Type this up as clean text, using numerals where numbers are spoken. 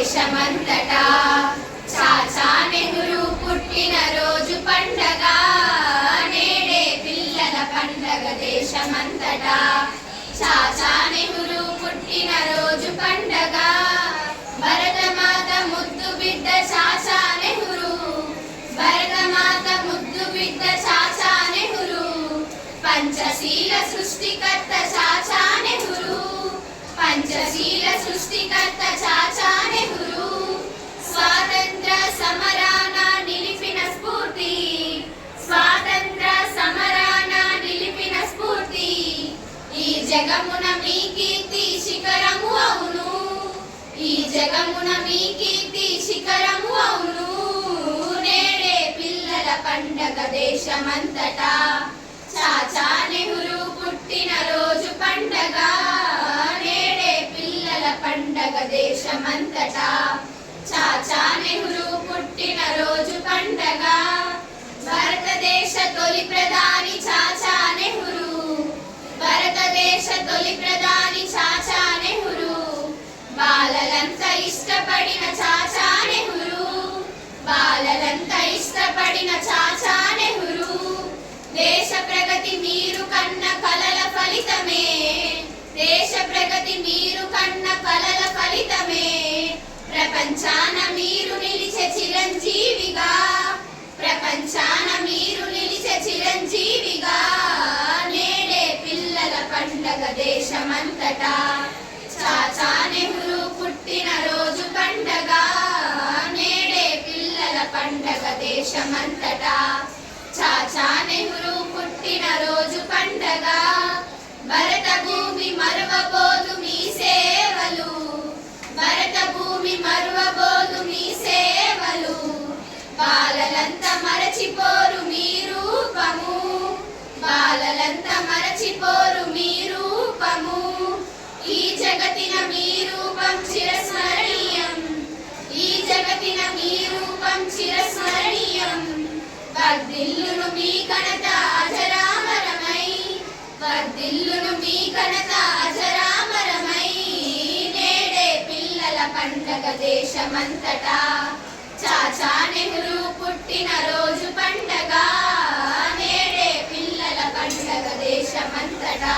దేశమంతటా చాచా నెహ్రూ పుట్టిన రోజు పండగ నేడే పిల్లల పండగ దేశమంతటా చాచా నెహ్రూ పుట్టిన రోజు పండగ భరతమాత ముద్దు బిడ్డ చాచా నెహ్రూ భరతమాత ముద్దు బిడ్డ చాచా నెహ్రూ పంచశీల సృష్టికర్త చాచా నెహ్రూ పంచశీల సృష్టికర్త చాచా నెహ్రూ స్వాతంత్ర సమరాన నిలిపిన స్ఫూర్తి స్వాతంత్ర సమరాన నిలిపిన స్ఫూర్తి ఈ జగమున మీ కీర్తి శిఖరము అవును ఈ జగమున మీ కీర్తి శిఖరము అవును నేడే పిల్లల పండగ దేశమంతటా చాచా నెహ్రూ పుట్టిన రోజు పండగ నేడే పిల్లల పండగ దేశమంతటా చాచా నెహ్రూ పుట్టిన రోజు పండగ భారతదేశ తొలి ప్రధాని చాచా నెహ్రూ భారతదేశ తొలి ప్రధాని చాచా నెహ్రూ బాలలంతా ఇష్టపడిన చాచా నెహ్రూ బాలలంతా ఇష్టపడిన చాచా నెహ్రూ దేశ ప్రగతి మీరు కన్న కలల ఫలితమే దేశ ప్రగతి మీరు కన్న కలల ఫలితమే ప్రపంచాన మీరు నిలిచే చిరంజీవిగా ప్రపంచాన మీరు నిలిచే చిరంజీవిగా నేడే పిల్లల పండగ దేశమంతటా చాచా నెహ్రూ పుట్టిన రోజు పండగ నేడే పిల్లల పండగ దేశమంతటా చాచా నెహ్రూ పుట్టిన రోజు పండగ భరత భూమి మరువబోదు మీ సేవలు భరత భూమి మరువబోదు మీ సేవలు బాలలంతా మరచిపోరు మీ రూపము బాలలంతా మరచిపోరు మీ రూపము ఈ జగతిన మీ రూపం చిరస్మరణీయం ఈ జగతిన మీ రూపం చిరస్మరణీయం వర్ధిల్లును మీ ఘనత అజరామరమై వర్ధిల్లును మీ ఘనత అజరామరమై నేడే పిల్లల పండగ దేశమంతటా చాచా నెహ్రూ పుట్టిన రోజు పండగ నేడే పిల్లల పండగ దేశమంతటా